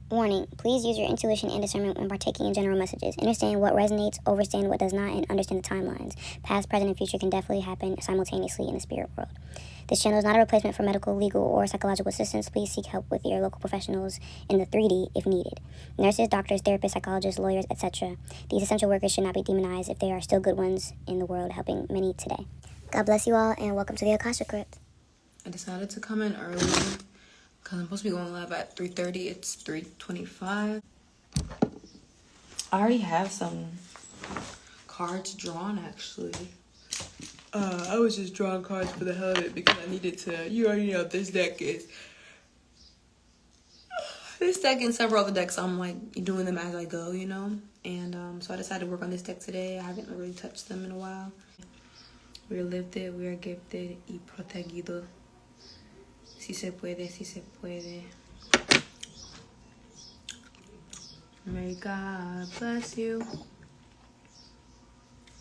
Warning, please use your intuition and discernment when partaking in general messages. Understand what resonates, overstand what does not, and understand the timelines. Past, present, and future can definitely happen simultaneously in the spirit world. This channel is not a replacement for medical, legal, or psychological assistance. Please seek help with your local professionals in the 3D if needed. Nurses, doctors, therapists, psychologists, lawyers, etc. These essential workers should not be demonized if they are still good ones in the world helping many today. God bless you all, and welcome to the AkashaKrypt. I decided to come in early because I'm supposed to be going live at 3:30. It's 3:25. I already have some cards drawn, actually. I was just drawing cards for the hell of it because I needed to. You already know this deck and several other decks. I'm like doing them as I go, you know. And so I decided to work on this deck today. I haven't really touched them in a while. We are lifted, we are gifted y protegido. Si se puede, si se puede. May God bless you.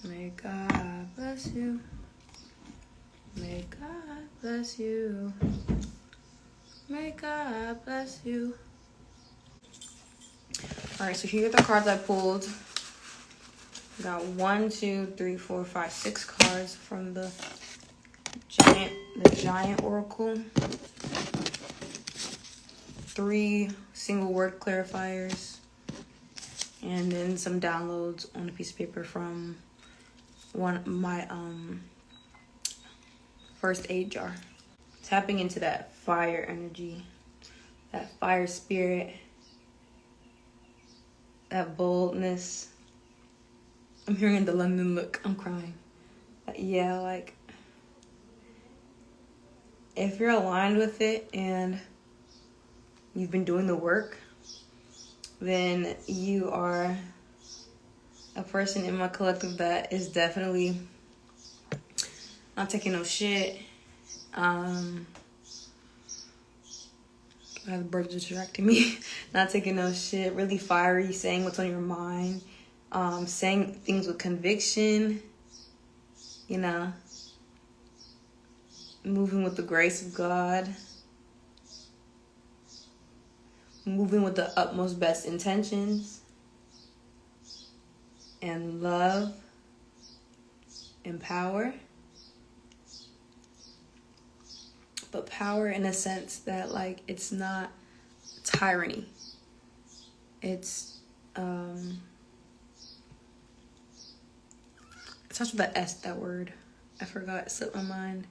May God bless you. May God bless you. May God bless you. Alright, so here are the cards I pulled. Got 1, 2, 3, 4, 5, 6 cards from the giant oracle. 3 single word clarifiers. And then some downloads on a piece of paper from my first aid jar. Tapping into that fire energy, that fire spirit, that boldness. I'm hearing the London look. I'm crying. Yeah, like, if you're aligned with it and you've been doing the work, then you are a person in my collective that is definitely not taking no shit. The birds distracting me. Not taking no shit. Really fiery, saying what's on your mind. Saying things with conviction, you know, moving with the grace of God, moving with the utmost best intentions, and love, and power. But power in a sense that, like, it's not tyranny. It's, it starts with that S, that word. I forgot, it slipped my mind.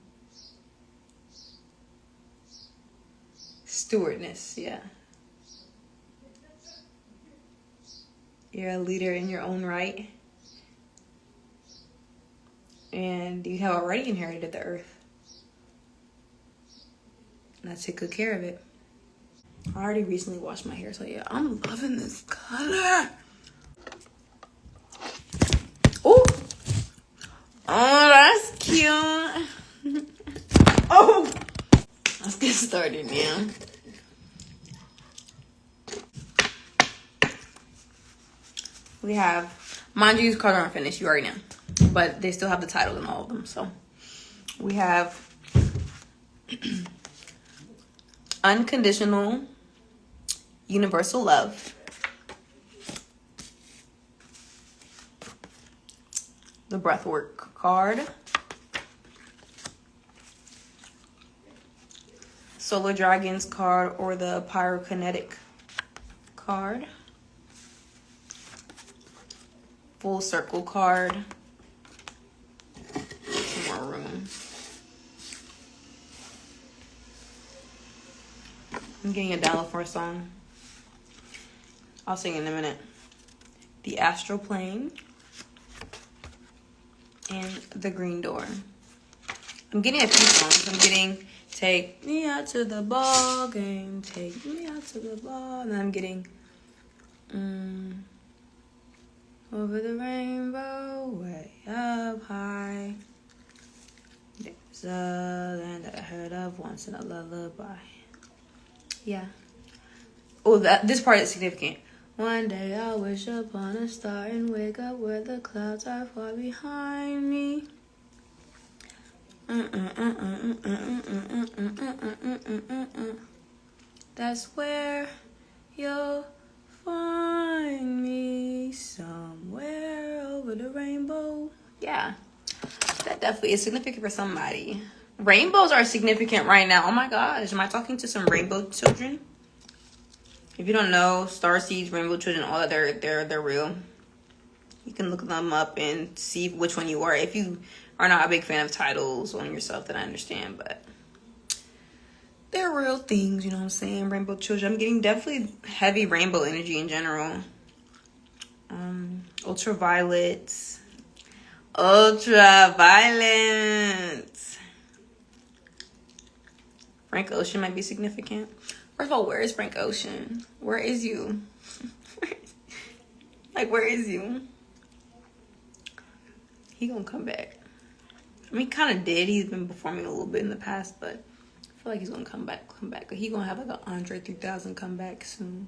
Stewardness, yeah. You're a leader in your own right. And you have already inherited the earth. And I take good care of it. I already recently washed my hair, so yeah, I'm loving this color. Ooh. Oh, that's cute. Oh, let's get started now. We have, mind you, these cards aren't finished, you already know, but they still have the title in all of them. So we have unconditional universal love, the breathwork card, solar dragons card, or the pyrokinetic card, full circle card, some more room. I'm getting a download for a song. I'll sing in a minute. The astral plane and the green door. I'm getting a few songs. I'm getting take me out to the ball game, take me out to the ball. And then I'm getting over the rainbow, way up high. There's a land that I heard of once in a lullaby. Yeah. Oh, this part is significant. One day I'll wish upon a star and wake up where the clouds are far behind me. That's where you'll definitely is significant for somebody. Rainbows are significant right now. Oh my gosh, am I talking to some rainbow children? If you don't know, starseeds, rainbow children, all that, they're real. You can look them up and see which one you are. If you are not a big fan of titles on yourself, then I understand, but they're real things, you know what I'm saying? Rainbow children. I'm getting definitely heavy rainbow energy in general. Ultraviolet. Frank Ocean might be significant. First of all, where is Frank Ocean? Where is you? Like, where is you? He gonna come back. I mean, he kind of did. He's been performing a little bit in the past, but I feel like he's gonna come back. He gonna have like an Andre 3000 comeback soon.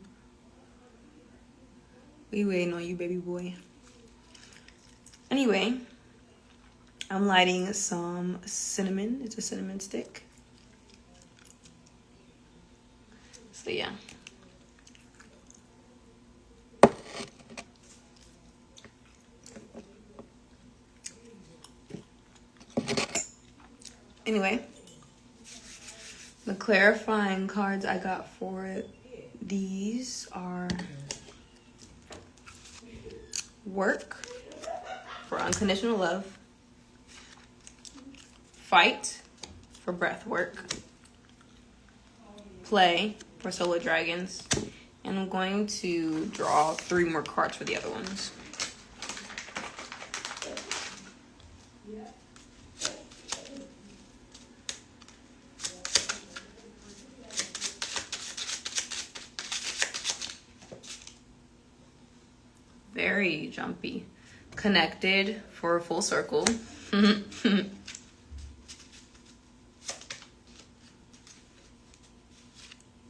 We waiting on you, baby boy. Anyway, I'm lighting some cinnamon. It's a cinnamon stick. So yeah. Anyway, the clarifying cards I got for these are work for unconditional love, fight for breath work, play for solar dragons, and I'm going to draw 3 more cards for the other ones. Very jumpy. Connected for a full circle.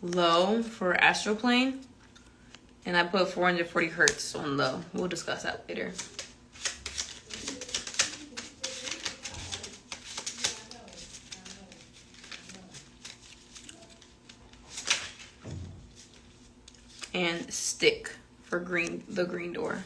Low for astral plane. And I put 440 hertz on low. We'll discuss that later. And stick for green, the green door.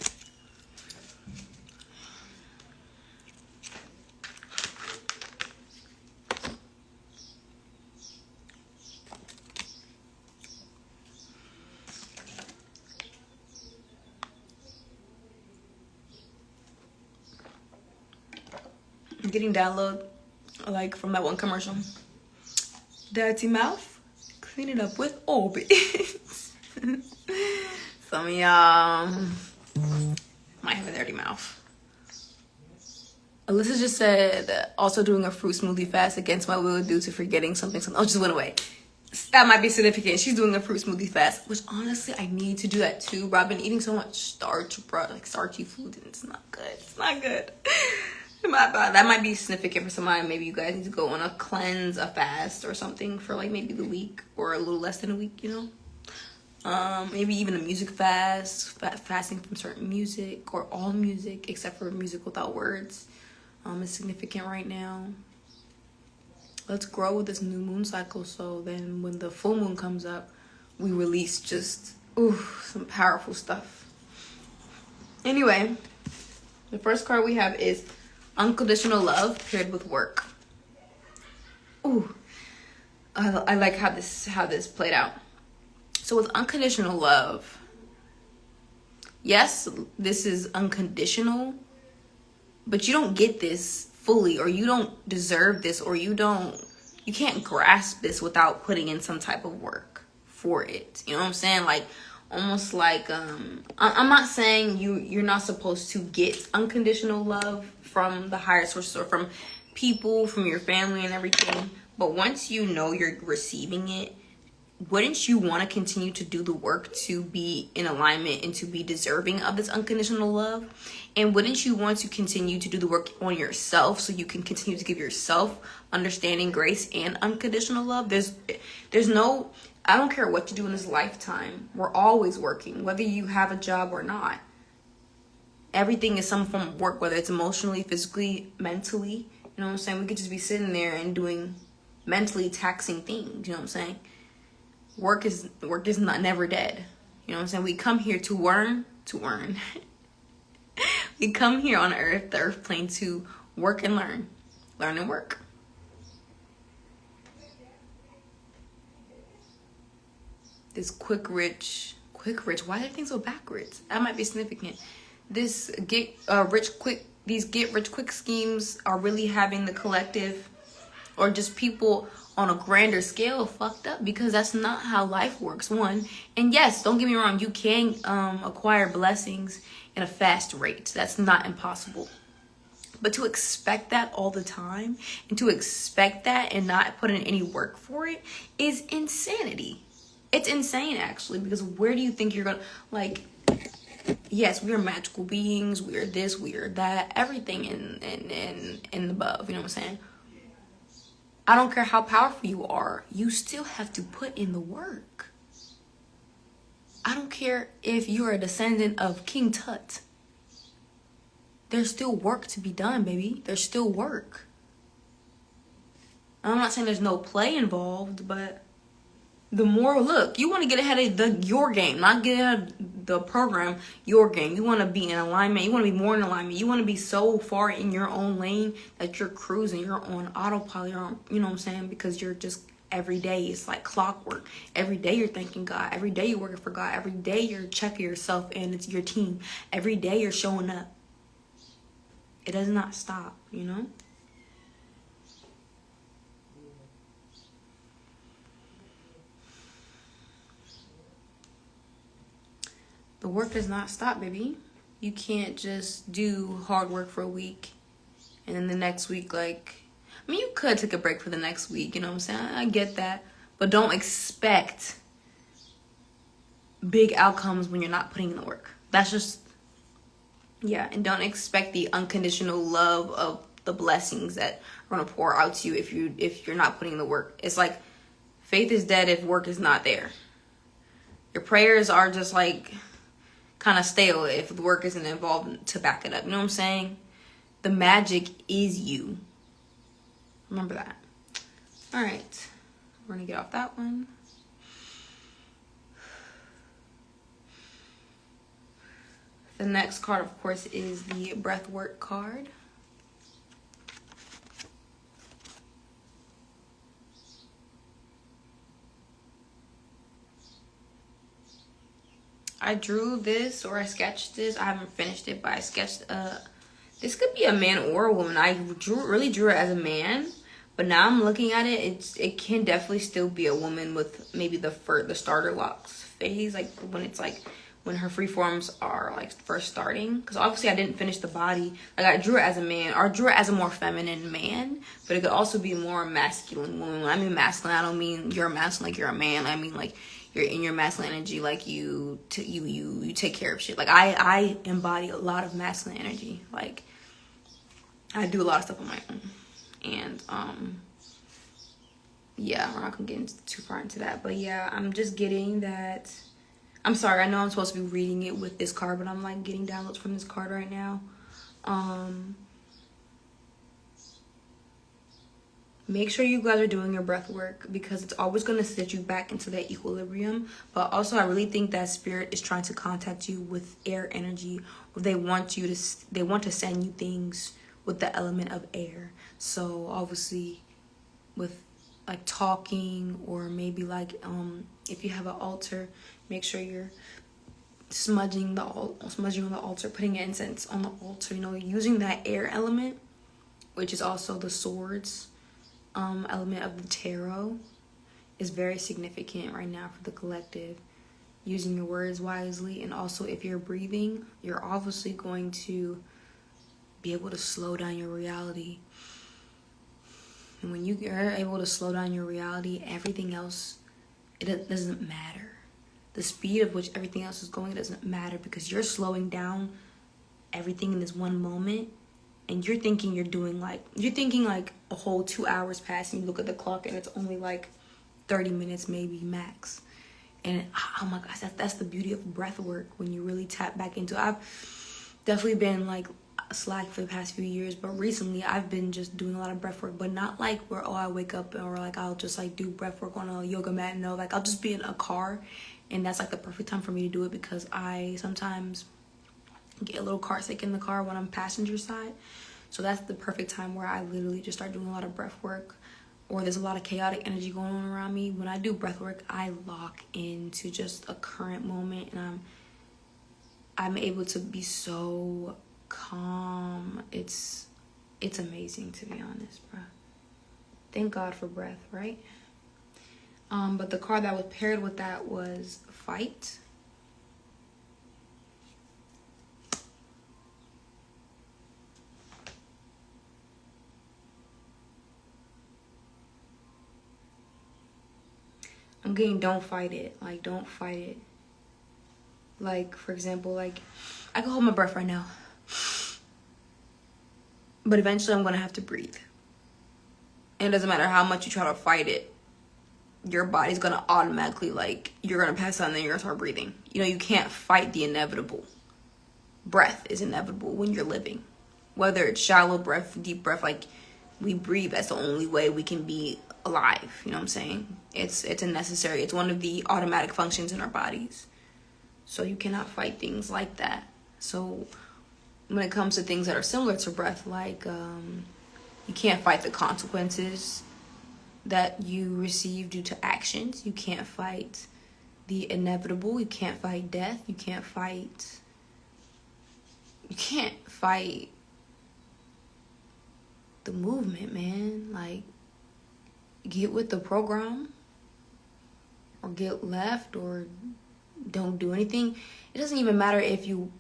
I'm getting download like from that one commercial. Dirty mouth, clean it up with Orbit. Some of y'all might have a dirty mouth. Alyssa just said, also doing a fruit smoothie fast against my will due to forgetting something. Oh, just went away. That might be significant. She's doing a fruit smoothie fast, which honestly, I need to do that too, bro. I've been eating so much starch, bro, like starchy food, and it's not good. It's not good. That might be significant for somebody. Maybe you guys need to go on a cleanse, a fast or something for like maybe the week or a little less than a week, you know? Maybe even a music fast, fasting from certain music or all music except for music without words. Is significant right now. Let's grow with this new moon cycle, so then when the full moon comes up, we release just some powerful stuff. Anyway, the first card we have is unconditional love paired with work. I like how this played out. So with unconditional love, yes, this is unconditional, but you don't get this fully, or you don't deserve this, or you can't grasp this without putting in some type of work for it. You know what I'm saying? Like, almost like, I'm not saying you're not supposed to get unconditional love from the higher sources or from people, from your family and everything. But once you know you're receiving it, wouldn't you want to continue to do the work to be in alignment and to be deserving of this unconditional love? And wouldn't you want to continue to do the work on yourself so you can continue to give yourself understanding, grace, and unconditional love? There's no, I don't care what you do in this lifetime. We're always working, whether you have a job or not. Everything is some form of work, whether it's emotionally, physically, mentally. You know what I'm saying? We could just be sitting there and doing mentally taxing things. You know what I'm saying? Work is not never dead. You know what I'm saying? We come here to earn. We come here on earth, the earth plane, to work and learn. learn and work. This quick rich, why are everything so backwards? That might be significant. This these get rich quick schemes are really having the collective or just people on a grander scale fucked up, because that's not how life works, one. And yes, don't get me wrong, you can acquire blessings in a fast rate. That's not impossible. But to expect that all the time, and to expect that and not put in any work for it, is insanity. It's insane, actually, because where do you think you're gonna, like, yes, we are magical beings, we are this, we are that, everything in the above, you know what I'm saying? I don't care how powerful you are, you still have to put in the work. I don't care if you're a descendant of King Tut. There's still work to be done, baby. There's still work. I'm not saying there's no play involved, but the more, look, you want to get ahead of your game, not get ahead of the program, your game. You want to be in alignment. You want to be more in alignment. You want to be so far in your own lane that you're cruising. You're on autopilot. You're on, you know what I'm saying? Because you're just, every day, it's like clockwork. Every day you're thanking God. Every day you're working for God. Every day you're checking yourself and it's your team. Every day you're showing up. It does not stop, you know? The work does not stop, baby. You can't just do hard work for a week and then the next week, like, I mean, you could take a break for the next week, you know what I'm saying? I get that. But don't expect big outcomes when you're not putting in the work. That's just, yeah. And don't expect the unconditional love of the blessings that are going to pour out to you if you're not putting in the work. It's like faith is dead if work is not there. Your prayers are just like kind of stale if the work isn't involved to back it up. You know what I'm saying? The magic is you. Remember that. All right. We're going to get off that one. The next card, of course, is the Breathwork card. I drew this, or I sketched this. I haven't finished it, but I sketched this could be a man or a woman. I really drew it as a man, but now I'm looking at it. It can definitely still be a woman with maybe the starter locks phase, like when her free forms are like first starting. Because obviously I didn't finish the body. Like I drew it as a man, or drew it as a more feminine man, but it could also be a more masculine woman. When I mean masculine, I don't mean you're masculine like you're a man. I mean like you're in your masculine energy, like you take care of shit. Like I embody a lot of masculine energy. Like I do a lot of stuff on my own. And yeah, we're not gonna get too far into that. But yeah, I'm just getting that. I'm sorry, I know I'm supposed to be reading it with this card, but I'm like getting downloads from this card right now. Make sure you guys are doing your breath work, because it's always going to set you back into that equilibrium. But also, I really think that spirit is trying to contact you with air energy, or they want to send you things with the element of air. So obviously, with like talking, or maybe like if you have an altar, make sure you're smudging on the altar, putting incense on the altar. You know, using that air element, which is also the swords element of the tarot, is very significant right now for the collective. Using your words wisely, and also if you're breathing, you're obviously going to be able to slow down your reality. And when you are able to slow down your reality, everything else, it doesn't matter. The speed of which everything else is going, it doesn't matter, because you're slowing down everything in this one moment. And you're thinking like a whole 2 hours passed, and you look at the clock and it's only like 30 minutes maybe max. And oh my gosh, that's the beauty of breath work, when you really tap back into it. I've definitely been like slack for the past few years, but recently I've been just doing a lot of breath work, but not like where I wake up or like I'll just like do breath work on a yoga mat. No, like I'll just be in a car, and that's like the perfect time for me to do it, because I sometimes get a little car sick in the car when I'm passenger side. So that's the perfect time where I literally just start doing a lot of breath work, or there's a lot of chaotic energy going on around me. When I do breath work, I lock into just a current moment, and I'm able to be so calm. It's amazing, to be honest, bro. Thank God for breath, right? But the card that was paired with that was Fight. I'm getting don't fight it. Like, don't fight it. Like, for example, like, I can hold my breath right now. But eventually I'm going to have to breathe. And it doesn't matter how much you try to fight it. Your body's going to automatically, like, you're going to pass out and then you're going to start breathing. You know, you can't fight the inevitable. Breath is inevitable when you're living. Whether it's shallow breath, deep breath, like, we breathe. That's the only way we can be alive. You know what I'm saying? It's a necessary. It's one of the automatic functions in our bodies. So you cannot fight things like that. So when it comes to things that are similar to breath, like you can't fight the consequences that you receive due to actions. You can't fight the inevitable. You can't fight death. You can't fight the movement, man. Like, get with the program, or get left, or don't do anything. It doesn't even matter if you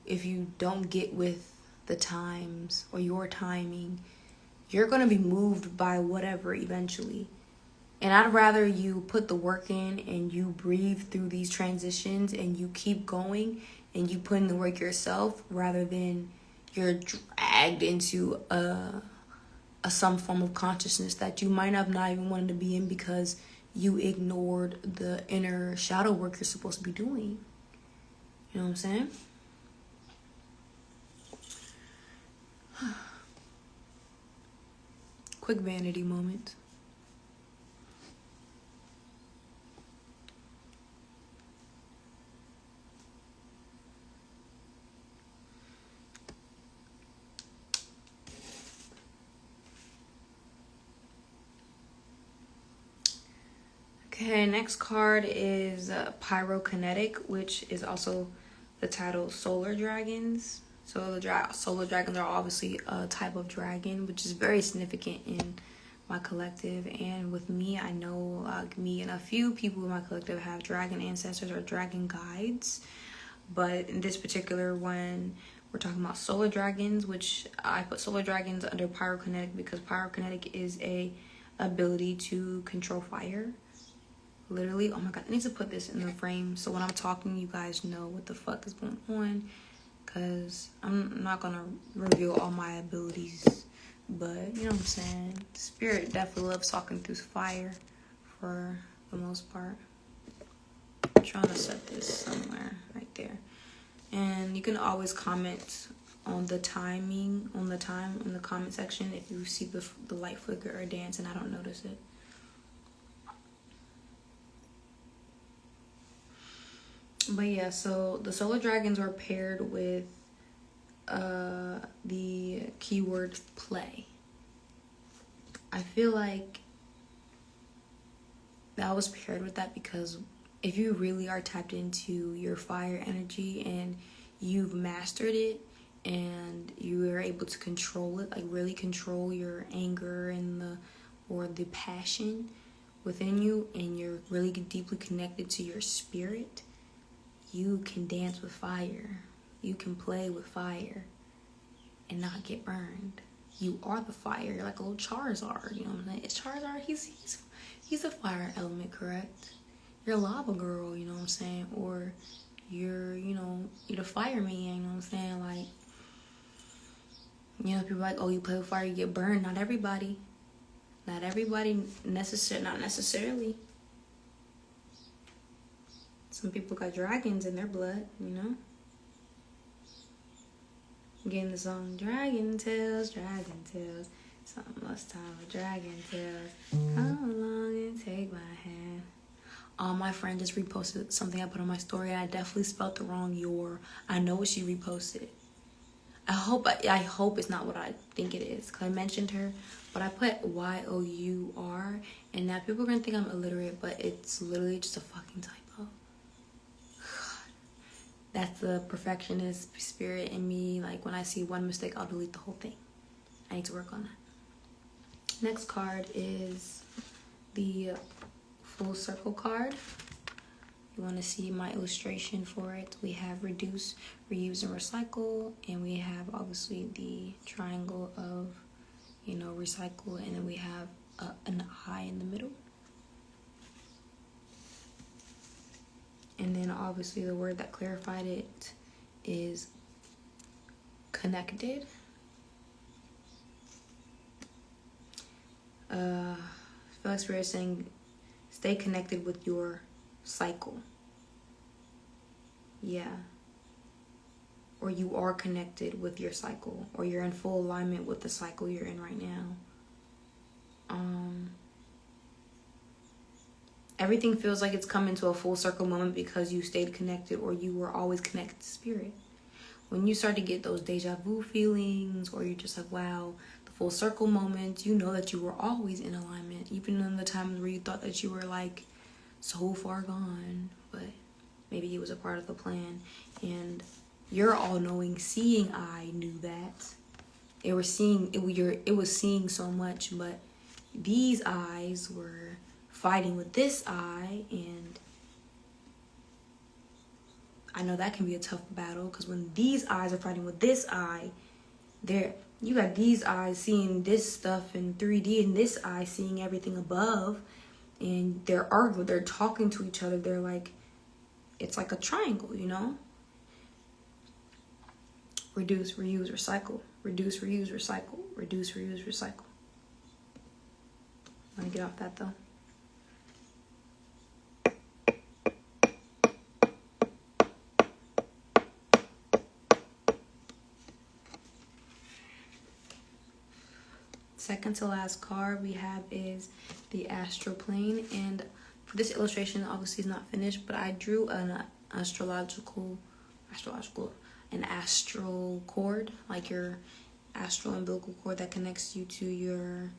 don't get with the times or your timing. You're going to be moved by whatever eventually. And I'd rather you put the work in and you breathe through these transitions and you keep going and you put in the work yourself, rather than you're dragged into some form of consciousness that you might have not even wanted to be in because you ignored the inner shadow work you're supposed to be doing. You know what I'm saying? Quick vanity moment. Okay, next card is Pyrokinetic, which is also the title Solar Dragons. So the solar dragons are obviously a type of dragon, which is very significant in my collective. And with me, I know me and a few people in my collective have dragon ancestors or dragon guides. But in this particular one, we're talking about solar dragons, which I put solar dragons under Pyrokinetic because Pyrokinetic is a ability to control fire. Literally, oh my god, I need to put this in the frame so when I'm talking, you guys know what the fuck is going on. Because I'm not going to reveal all my abilities. But, you know what I'm saying? Spirit definitely loves talking through fire for the most part. I'm trying to set this somewhere right there. And you can always comment on the timing, on the time in the comment section if you see the light flicker or dance and I don't notice it. But yeah, so the solar dragons are paired with the keyword play. I feel like that was paired with that because if you really are tapped into your fire energy and you've mastered it and you are able to control it, like really control your anger and the passion within you, and you're really deeply connected to your spirit, you can dance with fire. You can play with fire and not get burned. You are the fire. You're like a little Charizard. You know what I'm saying? It's Charizard. He's a fire element, correct? You're a lava girl. You know what I'm saying? Or you're the fireman. You know what I'm saying? Like, people are like, oh, you play with fire, you get burned. Not everybody. Not necessarily. Some people got dragons in their blood, you know? Getting the song, Dragon Tales. Some must time a dragon tales. Come along and take my hand. My friend just reposted something I put on my story. I definitely spelled the wrong your. I know what she reposted. I hope it's not what I think it is, because I mentioned her, but I put YOUR, and now people are going to think I'm illiterate, but it's literally just a fucking typo. That's the perfectionist spirit in me. Like, when I see one mistake, I'll delete the whole thing. I need to work on that. Next card is the full circle card. You want to see my illustration for it. We have reduce, reuse, and recycle. And we have, obviously, the triangle of, recycle. And then we have an eye in the middle. And then, obviously, the word that clarified it is connected. Fellow Spirit saying, stay connected with your cycle. Yeah. Or you are connected with your cycle, or you're in full alignment with the cycle you're in right now. Everything feels like it's coming to a full circle moment because you stayed connected, or you were always connected to spirit. When you start to get those deja vu feelings, or you're just like, wow, the full circle moments, you know that you were always in alignment, even in the times where you thought that you were like so far gone, but maybe it was a part of the plan. And your all-knowing, seeing eye knew that. It was seeing so much, but these eyes were fighting with this eye, and I know that can be a tough battle, because when these eyes are fighting with this eye, you got these eyes seeing this stuff in 3D, and this eye seeing everything above. And they're arguing, they're talking to each other. They're like, it's like a triangle, Reduce, reuse, recycle. Reduce, reuse, recycle. Reduce, reuse, recycle. I'm gonna get off that though. Second to last card we have is the astral plane, and for this illustration, obviously it's not finished, but I drew an astral cord, like your astral umbilical cord that connects you to your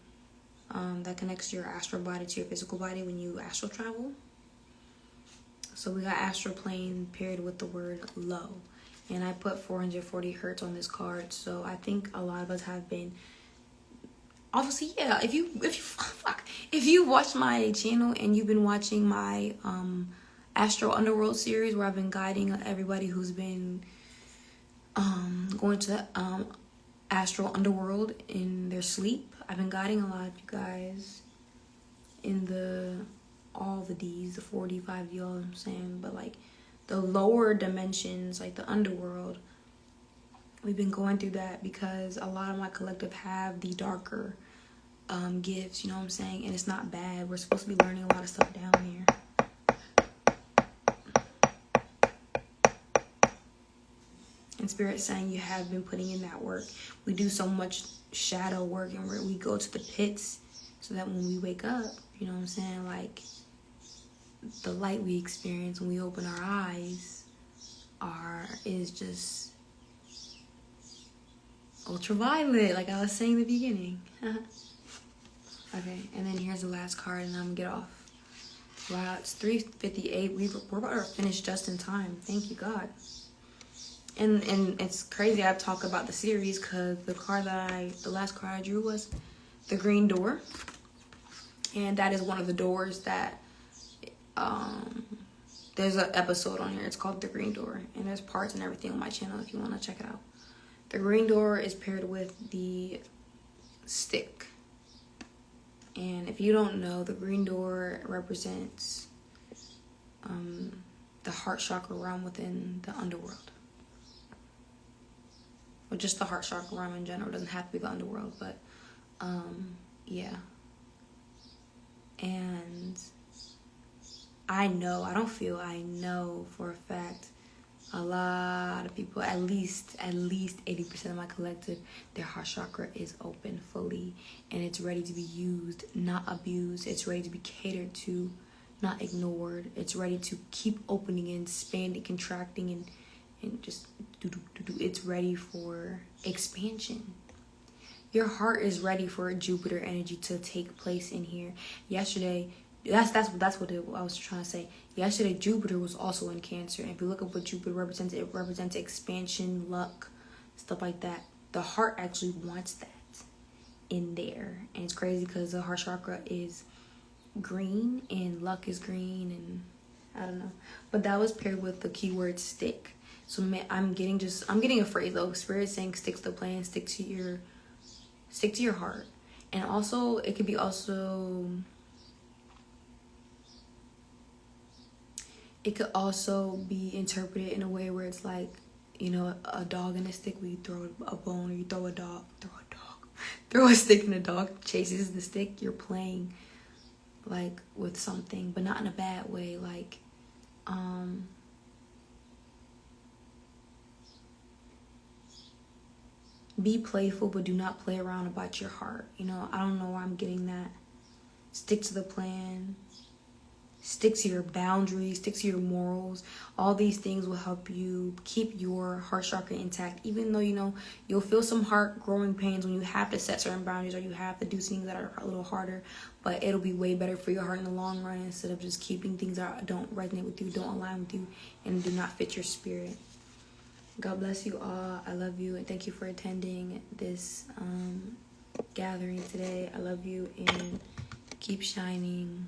astral body to your physical body when you astral travel. So we got astral plane paired with the word low, and I put 440 hertz on this card. So I think a lot of us have been, obviously, yeah, if you watch my channel and you've been watching my Astral Underworld series, where I've been guiding everybody who's been going to the Astral Underworld in their sleep, I've been guiding a lot of you guys in all the D's, the 4D, 5D, all I'm saying, but like the lower dimensions, like the underworld, we've been going through that because a lot of my collective have the darker gifts, you know what I'm saying? And it's not bad. We're supposed to be learning a lot of stuff down here. And Spirit's saying you have been putting in that work. We do so much shadow work, and we go to the pits so that when we wake up, you know what I'm saying, like the light we experience when we open our eyes is just ultraviolet, like I was saying in the beginning. Okay, and then here's the last card, and I'm gonna get off. Wow, it's 3:58. We're about to finish just in time. Thank you, God. And it's crazy I talk about the series because the last card I drew was the green door, and that is one of the doors that there's an episode on here. It's called The Green Door, and there's parts and everything on my channel if you want to check it out. The green door is paired with the stick. And if you don't know, the green door represents the heart chakra realm within the underworld. Or just the heart chakra realm in general. It doesn't have to be the underworld, but yeah. And I know for a fact a lot of people, at least 80% of my collective, their heart chakra is open fully, and it's ready to be used, not abused. It's ready to be catered to, not ignored. It's ready to keep opening and expanding, contracting, and just it's ready for expansion. Your heart is ready for Jupiter energy to take place in here. Yesterday, that's what I was trying to say. Yesterday, Jupiter was also in Cancer. And if you look at what Jupiter represents, it represents expansion, luck, stuff like that. The heart actually wants that in there. And it's crazy because the heart chakra is green and luck is green, and I don't know. But that was paired with the keyword stick. So I'm getting a phrase though. Spirit saying stick to the plan, stick to your heart. And also it could be it could also be interpreted in a way where it's like, you know, a dog and a stick, where you throw a bone, or you throw a stick and a dog chases the stick. You're playing like with something, but not in a bad way. Like be playful, but do not play around about your heart. You know, I don't know why I'm getting that. Stick to the plan. Stick to your boundaries. Stick to your morals. All these things will help you keep your heart chakra intact. Even though, you know, you'll feel some heart growing pains when you have to set certain boundaries, or you have to do things that are a little harder. But it'll be way better for your heart in the long run, instead of just keeping things that don't resonate with you, don't align with you, and do not fit your spirit. God bless you all. I love you, and thank you for attending this gathering today. I love you, and keep shining.